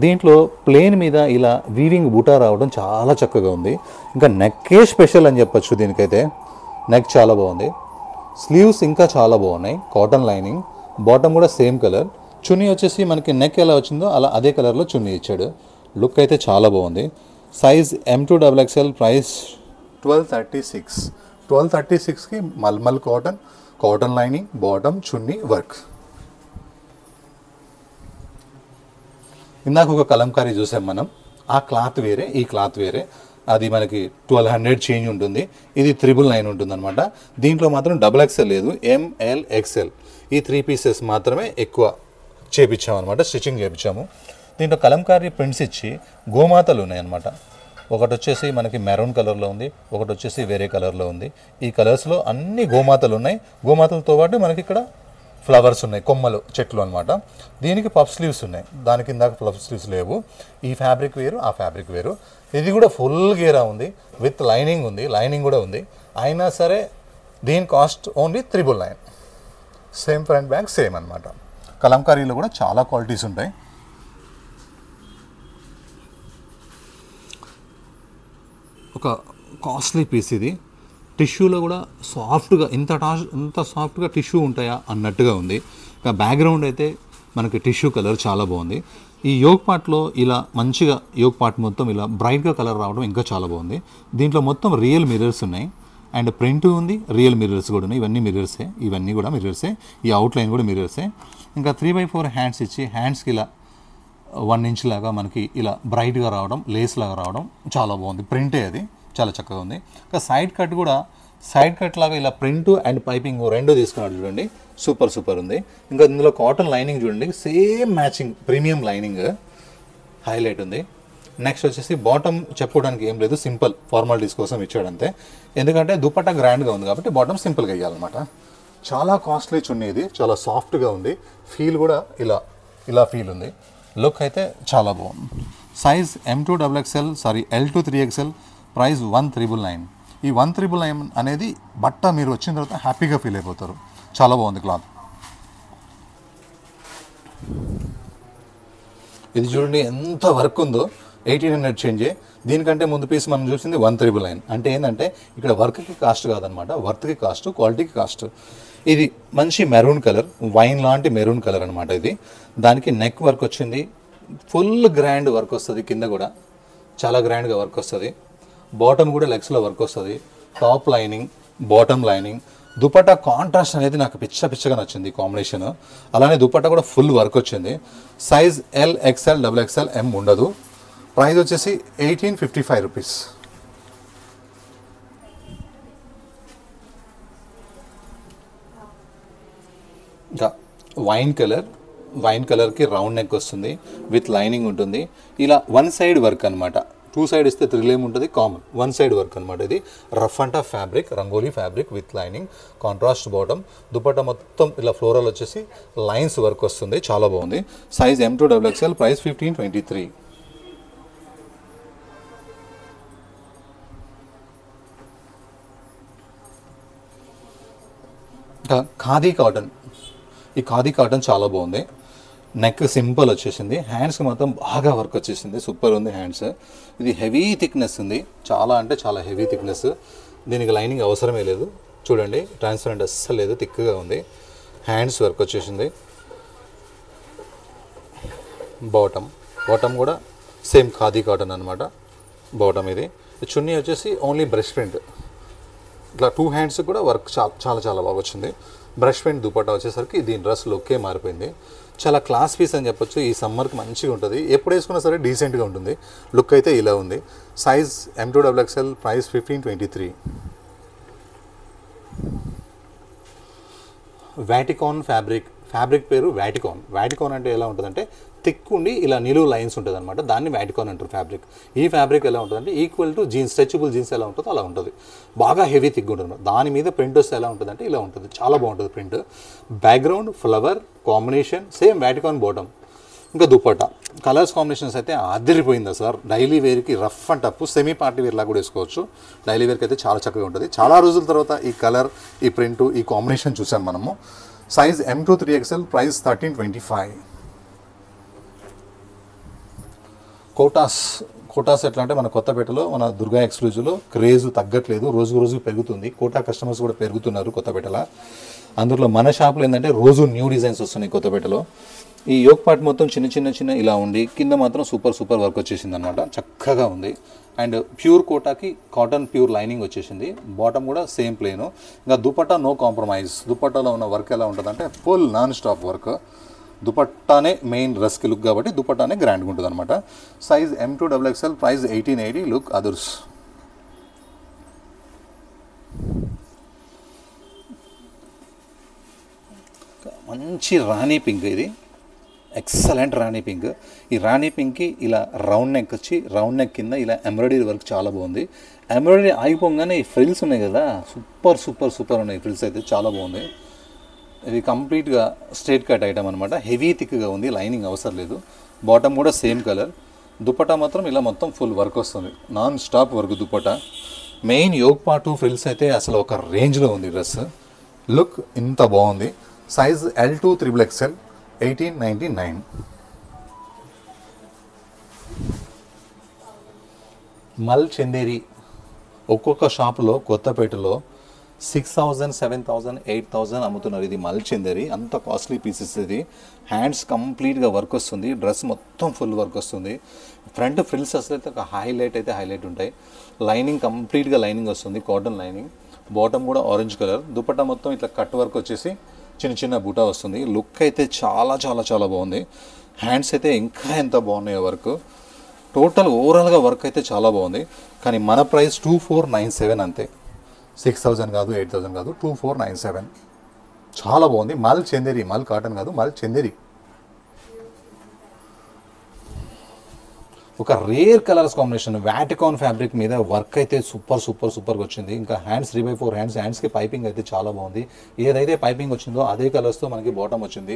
దీంట్లో ప్లేన్ మీద ఇలా వీవింగ్ బూటా రావడం చాలా చక్కగా ఉంది. ఇంకా నెక్కే స్పెషల్ అని చెప్పొచ్చు దీనికైతే. నెక్ చాలా బాగుంది. స్లీవ్స్ ఇంకా చాలా బాగున్నాయి, కాటన్ లైనింగ్. బాటమ్ కూడా సేమ్ కలర్. చున్నీ వచ్చేసి మనకి నెక్ ఎలా వచ్చిందో అలా అదే కలర్లో చున్నీ ఇచ్చాడు. లుక్ అయితే చాలా బాగుంది. Size M2XXL, price 1236. 1236కి మల్మల్ cotton, cotton lining, bottom, chunni work. ఇందాక ఒక కలంకారీ చూసాం మనం, ఆ క్లాత్ వేరే, ఈ క్లాత్ వేరే. అది మనకి 1200 చేంజ్ ఉంటుంది, ఇది 999 ఉంటుంది అనమాట. దీంట్లో మాత్రం XXL లేదు, ML XL, ఈ 3 పీసెస్ మాత్రమే ఎక్కువ చేపించాము అనమాట, స్టిచ్చింగ్ చేయించాము. దీంట్లో కలంకారీ ప్రింట్స్ ఇచ్చి గోమాతలు ఉన్నాయన్నమాట. ఒకటి వచ్చేసి మనకి మెరూన్ కలర్లో ఉంది, ఒకటి వచ్చేసి వేరే కలర్లో ఉంది. ఈ కలర్స్లో అన్ని గోమాతలు ఉన్నాయి. గోమాతలతో పాటు మనకి ఇక్కడ ఫ్లవర్స్ ఉన్నాయి, కొమ్మలు, చెట్లు అనమాట. దీనికి పఫ్ స్లీవ్స్ ఉన్నాయి, దానికి ఇందాక పఫ్ స్లీవ్స్ లేవు. ఈ ఫ్యాబ్రిక్ వేరు, ఆ ఫ్యాబ్రిక్ వేరు. ఇది కూడా ఫుల్ గేరా ఉంది, విత్ లైనింగ్ ఉంది, లైనింగ్ కూడా ఉంది. అయినా సరే దీని cost only 999. Same front back same అనమాట. కలంకారీలో కూడా చాలా క్వాలిటీస్ ఉంటాయి. ఒక కాస్ట్లీ పీస్ ఇది. టిష్యూలో కూడా సాఫ్ట్గా, ఇంత సాఫ్ట్గా టిష్యూ ఉంటాయా అన్నట్టుగా ఉంది. ఇంకా బ్యాక్గ్రౌండ్ అయితే మనకి టిష్యూ కలర్ చాలా బాగుంది. ఈ యోగ్ పార్ట్లో ఇలా మంచిగా యోగ్ పార్ట్ మొత్తం ఇలా బ్రైట్గా కలర్ రావడం ఇంకా చాలా బాగుంది. దీంట్లో మొత్తం రియల్ మిర్రర్స్ ఉన్నాయి అండ్ ప్రింట్ ఉంది, రియల్ మిర్రర్స్ కూడా ఉన్నాయి. ఇవన్నీ మిర్రర్సే, ఇవన్నీ కూడా మిర్రర్సే. ఈ అవుట్లైన్ కూడా మిర్రర్సే. ఇంకా 3x4 హ్యాండ్స్ ఇచ్చి హ్యాండ్స్కి ఇలా 1 ఇంచ్ లాగా మనకి ఇలా బ్రైట్గా రావడం, లేస్ లాగా రావడం చాలా బాగుంది. ప్రింటే అది చాలా చక్కగా ఉంది. ఇంకా సైడ్ కట్ కూడా సైడ్ కట్ లాగా ఇలా ప్రింట్ అండ్ పైపింగ్ రెండు తీసుకున్నాడు చూడండి, సూపర్ సూపర్ ఉంది. ఇంకా ఇందులో కాటన్ లైనింగ్ చూడండి, same matching premium lining highlight ఉంది. నెక్స్ట్ వచ్చేసి బాటమ్ చెప్పుకోవడానికి ఏం లేదు, సింపుల్ ఫార్మాలిటీస్ కోసం ఇచ్చాడంతే. ఎందుకంటే దుపట్టా గ్రాండ్గా ఉంది కాబట్టి బాటమ్ సింపుల్గా ఇవ్వాలన్నమాట. చాలా కాస్ట్లీ చున్నీ ఇది, చాలా సాఫ్ట్గా ఉంది. ఫీల్ కూడా ఇలా ఫీల్ ఉంది. లుక్ అయితే చాలా బాగుంది. Size M2XXL, L2 3XL, price 1999. ఈ 1999 అనేది బట్ట మీరు వచ్చిన తర్వాత హ్యాపీగా ఫీల్ అయిపోతారు. చాలా బాగుంది క్లాత్. ఇది చూడండి ఎంత వర్క్ ఉందో, 1800 చేంజే. దీనికంటే ముందు పీస్ మనం చూసింది 1999. అంటే ఏంటంటే ఇక్కడ వర్క్కి కాస్ట్ కాదనమాట, వర్త్కి కాస్ట్, క్వాలిటీకి కాస్ట్. ఇది మంచి మెరూన్ కలర్, వైన్ లాంటి మెరూన్ కలర్ అనమాట ఇది. దానికి నెక్ వర్క్ వచ్చింది, ఫుల్ గ్రాండ్ వర్క్ వస్తుంది. కింద కూడా చాలా గ్రాండ్గా వర్క్ వస్తుంది. బాటమ్ కూడా లెగ్స్లో వర్క్ వస్తుంది. Top lining, bottom lining. Dupatta contrast అనేది నాకు పిచ్చగా నచ్చింది కాంబినేషన్. అలానే దుపట్టా కూడా ఫుల్ వర్క్ వచ్చింది. Size L, XL, XXL, M ఉండదు. ప్రైస్ వచ్చేసి 1855 రూపీస్. ఇంకా వైన్ కలర్కి రౌండ్ నెక్ వస్తుంది, విత్ లైనింగ్ ఉంటుంది. ఇలా 1 సైడ్ వర్క్ అనమాట. 2 సైడ్ ఇస్తే థ్రిల్ ఉంటుంది, కామన్ 1 సైడ్ వర్క్ అనమాట. ఇది rough and tough fabric, rangoli fabric with lining, contrast bottom. Dupatta మొత్తం ఇలా ఫ్లోరల్ వచ్చేసి లైన్స్ వర్క్ వస్తుంది, చాలా బాగుంది. Size M2XXL, price 1523. ఇంకా ఖాదీ కాటన్. ఈ ఖాదీ కాటన్ చాలా బాగుంది. నెక్ సింపుల్ వచ్చేసింది, హ్యాండ్స్కి మాత్రం బాగా వర్క్ వచ్చేసింది, సూపర్ ఉంది హ్యాండ్స్. ఇది హెవీ థిక్నెస్ ఉంది, చాలా అంటే చాలా హెవీ థిక్నెస్. దీనికి లైనింగ్ అవసరమే లేదు, చూడండి ట్రాన్స్పరెంట్ అస్సలు లేదు, థిక్గా ఉంది. హ్యాండ్స్ వర్క్ వచ్చేసింది. బాటమ్ కూడా సేమ్ ఖాదీ కాటన్ అనమాట బాటమ్. ఇది చున్నీ వచ్చేసి ఓన్లీ బ్రష్ ప్రింట్, ఇట్లా 2 హ్యాండ్స్ కూడా వర్క్ చాలా చాలా బాగా వచ్చింది. బ్రష్ పెయింట్ దుపట్టా వచ్చేసరికి దీని డ్రెస్ లుక్కే మారిపోయింది. చాలా క్లాస్ పీస్ అని చెప్పొచ్చు. ఈ సమ్మర్కి మంచిగా ఉంటుంది, ఎప్పుడు వేసుకున్నా సరే డీసెంట్గా ఉంటుంది. లుక్ అయితే ఇలా ఉంది. Size M2XXL, price 1523. వాటికాన్ ఫ్యాబ్రిక్ పేరు వాటికాన్ అంటే ఎలా ఉంటుందంటే థిక్ ఉండి ఇలా నిలువు లైన్స్ ఉంటుంది అనమాట, దాన్ని వాటికాన్ అంటారు ఫ్యాబ్రిక్. ఈ ఫ్యాబ్రిక్ ఎలా ఉంటుందంటే equal to jeans, stretchable jeans ఎలా ఉంటుందో అలా ఉంటుంది, బాగా హెవీ థిక్ ఉంటుంది. దాని మీద ప్రింట్ వస్తే ఎలా ఉంటుందంటే ఇలా ఉంటుంది, చాలా బాగుంటుంది print. Background flower combination same Vatican bottom. ఇంకా దుపట్టా కలర్స్ కాంబినేషన్స్ అయితే అదిరిపోయింది సార్. డైలీ వేర్కి rough and tough, semi party వేర్లా కూడా వేసుకోవచ్చు. డైలీ వేర్కి అయితే చాలా చక్కగా ఉంటుంది. చాలా రోజుల తర్వాత ఈ కలర్, ఈ ప్రింట్, ఈ కాంబినేషన్ చూసాం మనము. Size M2 price 1325. కోటాస్ ఎట్లా అంటే మన కొత్తపేటలో, మన దుర్గా ఎక్స్క్లూజివ్లో క్రేజ్ తగ్గట్లేదు, రోజు పెరుగుతుంది. కోటా కస్టమర్స్ కూడా పెరుగుతున్నారు కొత్తపేటలో. అందులో మన షాప్లో ఏంటంటే రోజు న్యూ డిజైన్స్ వస్తున్నాయి కొత్తపేటలో. ఈ యోక్ పార్ట్ మొత్తం చిన్న ఇలా ఉండి కింద మాత్రం సూపర్ వర్క్ వచ్చేసింది అనమాట, చక్కగా ఉంది. అండ్ ప్యూర్ కోటాకి కాటన్ ప్యూర్ లైనింగ్ వచ్చేసింది. బాటమ్ కూడా సేమ్ ప్లేను. ఇంకా దుపట్టా నో కాంప్రమైజ్. దుపట్టాలో ఉన్న వర్క్ ఎలా ఉంటుందంటే ఫుల్ నాన్ స్టాప్ వర్క్. దుపట్టానే మెయిన్ డ్రెస్కి లుక్ కాబట్టి దుపట్టానే గ్రాండ్గా ఉంటుంది అనమాట. Size M2XXL, price 1880. Look others. మంచి రాణి పింక్, ఇది ఎక్సలెంట్ రాణి పింక్. ఈ రాణి పింక్కి ఇలా రౌండ్ నెక్ వచ్చి, రౌండ్ నెక్ కింద ఇలా ఎంబ్రాయిడరీ వర్క్ చాలా బాగుంది. ఎంబ్రాయిడరీ అయిపోగానే ఈ ఫ్రిల్స్ ఉన్నాయి కదా, సూపర్ ఉన్నాయి. ఫ్రిల్స్ అయితే చాలా బాగుంది. ఇది కంప్లీట్గా స్ట్రైట్ కట్ ఐటమ్ అనమాట, హెవీ థిక్గా ఉంది, లైనింగ్ అవసరం లేదు. బాటమ్ కూడా సేమ్ కలర్. దుపట్టా మాత్రం ఇలా మొత్తం ఫుల్ వర్క్ వస్తుంది, non stop work dupatta. Main yoke part frills అయితే అసలు ఒక రేంజ్లో ఉంది డ్రెస్. లుక్ ఇంత బాగుంది. Size L2XXL, 1899. మల్ చందేరి ఒక్కొక్క షాపులో కొత్తపేటలో 6000, 7000, 8000 అమ్ముతున్నారు. ఇది మల్ చందేరి, అంత కాస్ట్లీ పీసెస్. ఇది హ్యాండ్స్ కంప్లీట్గా వర్క్ వస్తుంది, డ్రెస్ మొత్తం ఫుల్ వర్క్ వస్తుంది. ఫ్రంట్ ఫ్రిల్స్ అసలు అయితే ఒక హైలైట్ ఉంటాయి. లైనింగ్ కంప్లీట్గా లైనింగ్ వస్తుంది, కాటన్ లైనింగ్. బాటమ్ కూడా ఆరెంజ్ కలర్. దుపట్టా మొత్తం ఇట్లా కట్ వర్క్ వచ్చేసి చిన్న బూటా వస్తుంది. లుక్ అయితే చాలా బాగుంది. హ్యాండ్స్ అయితే ఇంకా ఎంత బాగున్నాయో వర్క్. టోటల్ ఓవరాల్గా వర్క్ అయితే చాలా బాగుంది. కానీ మన ప్రైస్ 2497 అంతే. 6000 కాదు, 8000 కాదు, 2497. చాలా బాగుంది. మల్ చందేరి, మల్ కాటన్ కాదు, మల్ చందేరి. ఒక రేర్ కలర్స్ కాంబినేషన్. వాటికాన్ ఫ్యాబ్రిక్ మీద వర్క్ అయితే సూపర్గా వచ్చింది. ఇంకా హ్యాండ్స్ 3/4 హ్యాండ్స్కి పైపింగ్ అయితే చాలా బాగుంది. ఏదైతే పైపింగ్ వచ్చిందో అదే కలర్స్తో మనకి బాటమ్ వచ్చింది.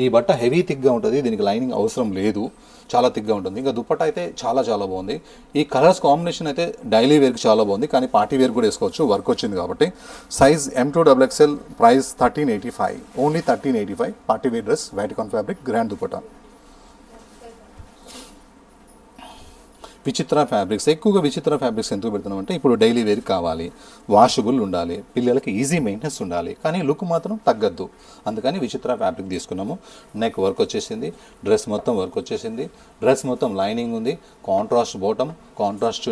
ఈ బట్ట హెవీ థిక్గా ఉంటుంది, దీనికి లైనింగ్ అవసరం లేదు, చాలా థిక్గా ఉంటుంది. ఇంకా దుపట్టా అయితే చాలా బాగుంది. ఈ కలర్స్ కాంబినేషన్ అయితే డైలీ వేర్కి చాలా బాగుంది, కానీ పార్టీ వేర్ కూడా వేసుకోవచ్చు, వర్క్ వచ్చింది కాబట్టి. Size M2XXL, price 1385. Only 1385. Party wear dress, Vatican fabric, grand dupatta. Vichitra fabrics. ఎక్కువగా విచిత్ర ఫ్యాబ్రిక్స్ ఎందుకు పెడుతున్నామంటే ఇప్పుడు డైలీ వేర్ కావాలి, వాషబుల్ ఉండాలి, పిల్లలకి ఈజీ మెయింటెనెన్స్ ఉండాలి, కానీ లుక్ మాత్రం తగ్గద్దు. అందుకని విచిత్ర ఫ్యాబ్రిక్ తీసుకున్నాము. నెక్ వర్క్ వచ్చేసింది, డ్రెస్ మొత్తం వర్క్ వచ్చేసింది, డ్రెస్ మొత్తం లైనింగ్ ఉంది, కాంట్రాస్ట్ బాటమ్, కాంట్రాస్ట్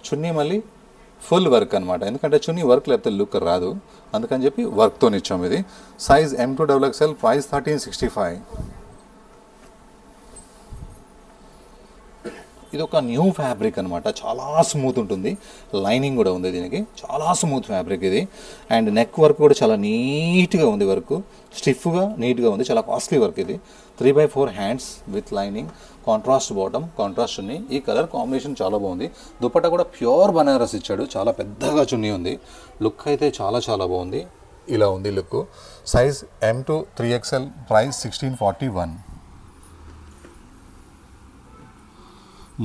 చున్నీ మళ్ళీ ఫుల్ వర్క్ అనమాట. ఎందుకంటే చున్నీ వర్క్ లేకపోతే లుక్ రాదు, అందుకని చెప్పి వర్క్తో ఇచ్చాము. ఇది సైజ్ M2XXL, ప్రైస్ 1365. ఇది ఒక న్యూ ఫ్యాబ్రిక్ అనమాట, చాలా స్మూత్ ఉంటుంది. లైనింగ్ కూడా ఉంది దీనికి, చాలా స్మూత్ ఫ్యాబ్రిక్ ఇది. అండ్ నెక్ వర్క్ కూడా చాలా నీట్గా ఉంది, వర్క్ స్టిఫ్గా నీట్గా ఉంది, చాలా కాస్ట్లీ వర్క్ ఇది. 3/4 hands with lining, contrast bottom, contrast chunni. ఈ కలర్ కాంబినేషన్ చాలా బాగుంది. దుపట్టా కూడా ప్యూర్ బనారస్ ఇచ్చాడు, చాలా పెద్దగా చున్నీ ఉంది. లుక్ అయితే చాలా బాగుంది. ఇలా ఉంది లుక్. Size M2 price 1641.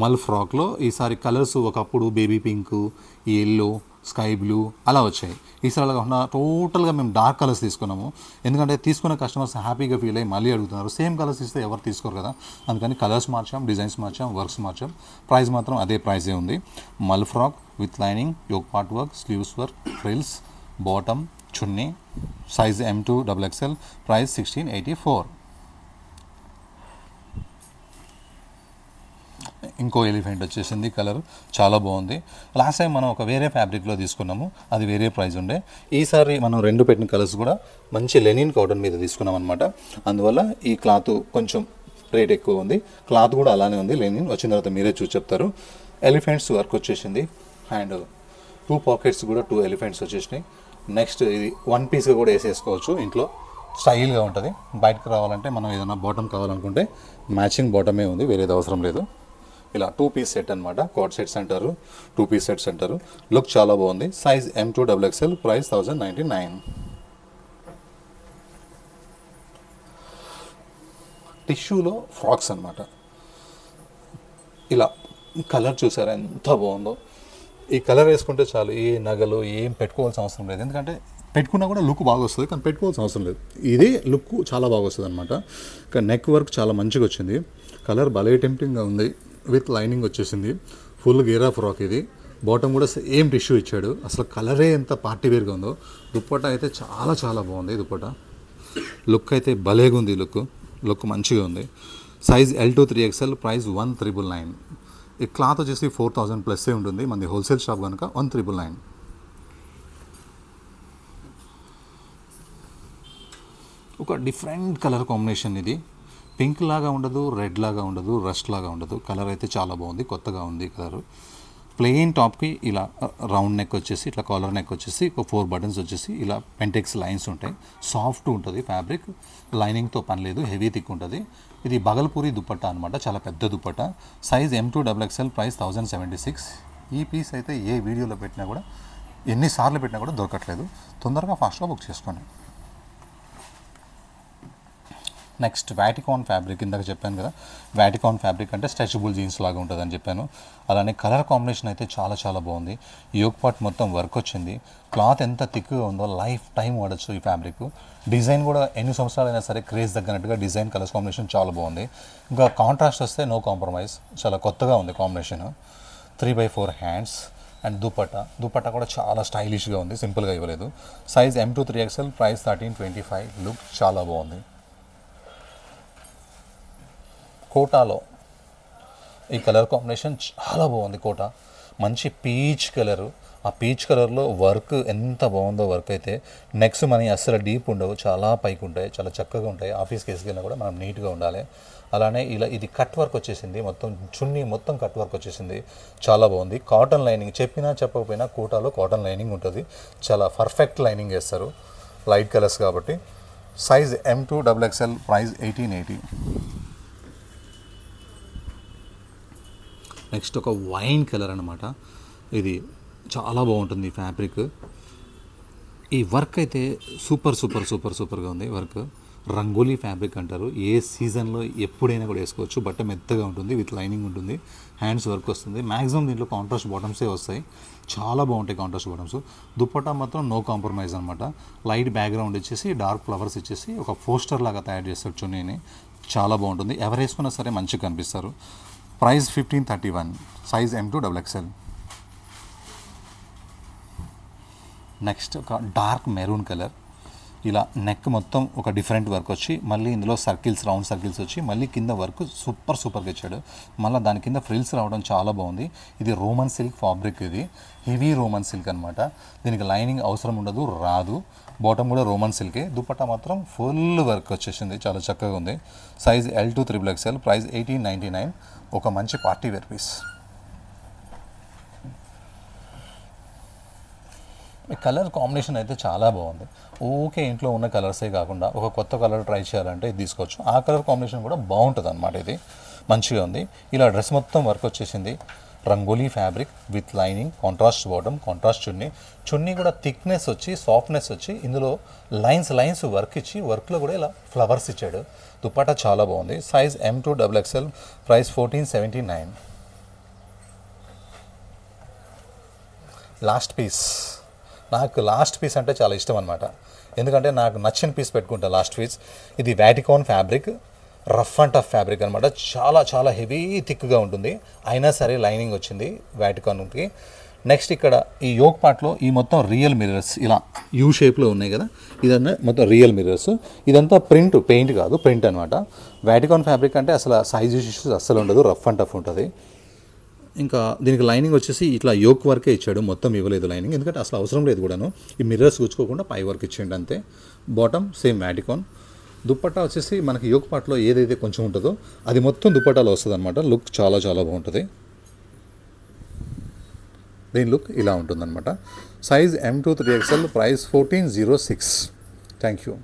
మల్ ఫ్రాక్లో ఈసారి కలర్స్ ఒకప్పుడు baby pink, yellow, sky blue అలా వచ్చాయి. ఈసారి అలా కాకుండా టోటల్గా మేము డార్క్ కలర్స్ తీసుకున్నాము. ఎందుకంటే తీసుకున్న కస్టమర్స్ హ్యాపీగా ఫీల్ అయ్యి మళ్ళీ అడుగుతున్నారు. సేమ్ కలర్స్ ఇస్తే ఎవరు తీసుకోరు కదా, అందుకని కలర్స్ మార్చాం, డిజైన్స్ మార్చాం, వర్క్స్ మార్చాం. ప్రైస్ మాత్రం అదే ప్రైజే ఉంది. Mul frock with lining, yoke part work, sleeves work, frills, bottom, chunni. Size M2XXL, price 1684. ఇంకో ఎలిఫెంట్ వచ్చేసింది. కలర్ చాలా బాగుంది. లాస్ట్ టైం మనం ఒక వేరే ఫ్యాబ్రిక్లో తీసుకున్నాము, అది వేరే ప్రైస్ ఉండే. ఈసారి మనం రెండు పెట్టిన కలర్స్ కూడా మంచి లెనిన్ కాటన్ మీద తీసుకున్నాం అనమాట. అందువల్ల ఈ క్లాత్ కొంచెం రేట్ ఎక్కువ ఉంది. క్లాత్ కూడా అలానే ఉంది లెనిన్. వచ్చిన తర్వాత మీరే చూసి చెప్తారు. ఎలిఫెంట్స్ వర్క్ వచ్చేసింది అండ్ 2 పాకెట్స్ కూడా 2 ఎలిఫెంట్స్ వచ్చేసినాయి. నెక్స్ట్ ఇది 1 పీస్గా కూడా వేసేసుకోవచ్చు, ఇంట్లో స్టైల్గా ఉంటుంది. బయటకు రావాలంటే మనం ఏదైనా బాటమ్ కావాలనుకుంటే మ్యాచింగ్ బాటమే ఉంది, వేరేది అవసరం లేదు. ఇలా 2 పీస్ సెట్ అనమాట. కోట్ సెట్స్ అంటారు, 2 పీస్ సెట్స్ అంటారు. లుక్ చాలా బాగుంది. Size M2XXL, price 1099. టిష్యూలో ఫ్రాక్స్ అనమాట. ఇలా కలర్ చూసారా ఎంత బాగుందో. ఈ కలర్ వేసుకుంటే చాలు, ఏ నగలు ఏం పెట్టుకోవాల్సిన అవసరం లేదు. ఎందుకంటే పెట్టుకున్నా కూడా లుక్ బాగా వస్తుంది, కానీ పెట్టుకోవాల్సిన అవసరం లేదు. ఇదే లుక్ చాలా బాగా వస్తుంది అనమాట. కానీ నెక్ వర్క్ చాలా మంచిగా వచ్చింది. కలర్ భలే టెంప్టింగ్గా ఉంది. విత్ లైనింగ్ వచ్చేసింది. ఫుల్ గేరా ఫ్రాక్ ఇది. బాటమ్ కూడా సేమ్ టిష్యూ ఇచ్చాడు. అసలు కలరే ఎంత పార్టీ వేర్గా ఉందో. దుప్పట్టా అయితే చాలా చాలా బాగుంది. దుప్పట్టా లుక్ అయితే భలేగా ఉంది. లుక్ మంచిగా ఉంది. Size L2-3XL, price 1999. ఈ క్లాత్ వచ్చేసి 4000 ప్లస్సే ఉంటుంది. మనది హోల్సేల్ షాప్ కనుక 1999. ఒక డిఫరెంట్ కలర్ కాంబినేషన్ ఇది. పింక్ లాగా ఉండదు, రెడ్ లాగా ఉండదు, రస్ట్ లాగా ఉండదు. కలర్ అయితే చాలా బాగుంది, కొత్తగా ఉంది కలర్. ప్లెయిన్ టాప్కి ఇలా రౌండ్ నెక్ వచ్చేసి, ఇట్లా కాలర్ నెక్ వచ్చేసి, ఒక 4 బటన్స్ వచ్చేసి, ఇలా పెంటెక్స్ లైన్స్ ఉంటాయి. సాఫ్ట్ ఉంటుంది ఫ్యాబ్రిక్, లైనింగ్తో పని లేదు, హెవీ థిక్ ఉంటుంది. ఇది బగల్పూరి దుప్పట్టా అనమాట, చాలా పెద్ద దుప్పట్టా. Size M2XXL, price 1076. ఈ పీస్ అయితే ఏ వీడియోలో పెట్టినా కూడా, ఎన్నిసార్లు పెట్టినా కూడా దొరకట్లేదు. తొందరగా ఫాస్ట్గా బుక్ చేసుకోండి. Next Vatican fabric. ఇందాక చెప్పాను కదా, వాటికాన్ ఫ్యాబ్రిక్ అంటే స్ట్రెచబుల్ జీన్స్ లాగా ఉంటుందని చెప్పాను. అలానే కలర్ కాంబినేషన్ అయితే చాలా చాలా బాగుంది. యోక్ పార్ట్ మొత్తం వర్క్ వచ్చింది. క్లాత్ ఎంత థిక్గా ఉందో, లైఫ్ టైం వాడచ్చు ఈ ఫ్యాబ్రిక్. డిజైన్ కూడా ఎన్ని సంవత్సరాలైనా సరే క్రేజ్ తగ్గినట్టుగా డిజైన్, కలర్స్ కాంబినేషన్ చాలా బాగుంది. ఇంకా కాంట్రాస్ట్ వస్తే నో కాంప్రమైజ్, చాలా కొత్తగా ఉంది కాంబినేషన్. 3/4 హ్యాండ్స్ అండ్ దుపట్టా కూడా చాలా స్టైలిష్గా ఉంది, సింపుల్గా ఇవ్వలేదు. Size M2-3XL, price 1325. లుక్ చాలా బాగుంది. కోటాలో ఈ కలర్ కాంబినేషన్ చాలా బాగుంది. కోటా మంచి పీచ్ కలరు. ఆ పీచ్ కలర్లో వర్క్ ఎంత బాగుందో. వర్క్ అయితే నెక్స్ మనీ అస్సలు డీప్ ఉండవు, చాలా పైకి ఉంటాయి, చాలా చక్కగా ఉంటాయి. ఆఫీస్కి వేసుకెళ్ళినా కూడా మనం నీట్గా ఉండాలి. అలానే ఇలా ఇది కట్ వర్క్ వచ్చేసింది, మొత్తం చున్నీ మొత్తం కట్ వర్క్ వచ్చేసింది, చాలా బాగుంది. కాటన్ లైనింగ్, చెప్పినా చెప్పకపోయినా కోటాలో కాటన్ లైనింగ్ ఉంటుంది. చాలా పర్ఫెక్ట్ లైనింగ్ వేస్తారు, లైట్ కలర్స్ కాబట్టి. Size M2XXL, price 1880. నెక్స్ట్ ఒక వైన్ కలర్ అనమాట. ఇది చాలా బాగుంటుంది ఫ్యాబ్రిక్. ఈ వర్క్ అయితే సూపర్గా ఉంది వర్క్. రంగోలీ ఫ్యాబ్రిక్ అంటారు. ఏ సీజన్లో ఎప్పుడైనా కూడా వేసుకోవచ్చు. బట్ట మెత్తగా ఉంటుంది, విత్ లైనింగ్ ఉంటుంది, హ్యాండ్స్ వర్క్ వస్తుంది. మ్యాక్సిమం దీంట్లో కాంట్రాస్ట్ బాటమ్సే వస్తాయి, చాలా బాగుంటాయి కాంట్రాస్ట్ బాటమ్స్. దుప్పట్టా మాత్రం నో కాంప్రమైజ్ అనమాట. లైట్ బ్యాక్గ్రౌండ్ ఇచ్చేసి, డార్క్ ఫ్లవర్స్ ఇచ్చేసి, ఒక పోస్టర్ లాగా తయారు చేస్తారు చున్నీని. చాలా బాగుంటుంది. ఎవరు వేసుకున్నా సరే మంచిగా కనిపిస్తారు. ప్రైస్ 1531. Size M2XXL. నెక్స్ట్ ఒక డార్క్ మెరూన్ కలర్. ఇలా నెక్ మొత్తం ఒక డిఫరెంట్ వర్క్ వచ్చి, మళ్ళీ ఇందులో సర్కిల్స్, రౌండ్ సర్కిల్స్ వచ్చి, మళ్ళీ కింద వర్క్ సూపర్గా ఇచ్చాడు. మళ్ళీ దాని కింద ఫ్రిల్స్ రావడం చాలా బాగుంది. ఇది రోమన్ సిల్క్ ఫ్యాబ్రిక్, ఇది హెవీ రోమన్ సిల్క్ అనమాట. దీనికి లైనింగ్ అవసరం ఉండదు, రాదు. బాటమ్ కూడా రోమన్ సిల్కే. దుపట్టా మాత్రం ఫుల్ వర్క్ వచ్చేసింది, చాలా చక్కగా ఉంది. Size L2-XXL, price 1899. ఒక మంచి పార్టీ వేర్ పీస్. ఈ కలర్ కాంబినేషన్ అయితే చాలా బాగుంది. ఓకే, ఇంట్లో ఉన్న కలర్సే కాకుండా ఒక కొత్త కలర్ ట్రై చేయాలంటే ఇది తీసుకోవచ్చు. ఆ కలర్ కాంబినేషన్ కూడా బాగుంటుంది అనమాట. ఇది మంచిగా ఉంది. ఇలా డ్రెస్ మొత్తం వర్క్ వచ్చేసింది. Rangoli fabric with lining, contrast bottom, contrast chunni కూడా థిక్నెస్ వచ్చి, సాఫ్ట్నెస్ వచ్చి, ఇందులో లైన్స్ వర్క్ ఇచ్చి, వర్క్లో కూడా ఇలా ఫ్లవర్స్ ఇచ్చాడు. దుపట్టా చాలా బాగుంది. Size M2XXL, price 1479. నాకు లాస్ట్ పీస్ అంటే చాలా ఇష్టం అనమాట. ఎందుకంటే నాకు నచ్చిన పీస్ పెట్టుకుంటా లాస్ట్ పీస్. ఇది Vatican fabric, rough and tough fabric అనమాట. చాలా హెవీ థిక్గా ఉంటుంది, అయినా సరే లైనింగ్ వచ్చింది వాటికాన్కి. నెక్స్ట్ ఇక్కడ ఈ యోక్ పార్ట్లో ఈ మొత్తం రియల్ మిర్రర్స్ ఇలా యూ షేప్లో ఉన్నాయి కదా, ఇదన్నా మొత్తం రియల్ మిర్రర్స్. ఇదంతా పెయింట్ కాదు, ప్రింట్ అనమాట. వాటికాన్ ఫ్యాబ్రిక్ అంటే అసలు సైజ్ ఇష్యూస్ అస్సలు ఉండదు, రఫ్ అండ్ టఫ్ ఉంటుంది. ఇంకా దీనికి లైనింగ్ వచ్చేసి ఇట్లా యోక్ వర్కే ఇచ్చాడు, మొత్తం ఇవ్వలేదు లైనింగ్, ఎందుకంటే అసలు అవసరం లేదు కూడాను. ఈ మిర్రర్స్ గుచ్చుకోకుండా పై వర్క్ ఇచ్చేయండి అంతే. Bottom same మ్యాటికాన్. దుప్పట్టా వచ్చేసి మనకి యోక్ పార్ట్లో ఏదైతే కొంచెం ఉంటుందో అది మొత్తం దుప్పట్టాలో వస్తుంది అనమాట. లుక్ చాలా చాలా బాగుంటుంది. దీని లుక్ ఇలా ఉంటుందన్నమాట. Size M2 3XL, price 1406. Thank you.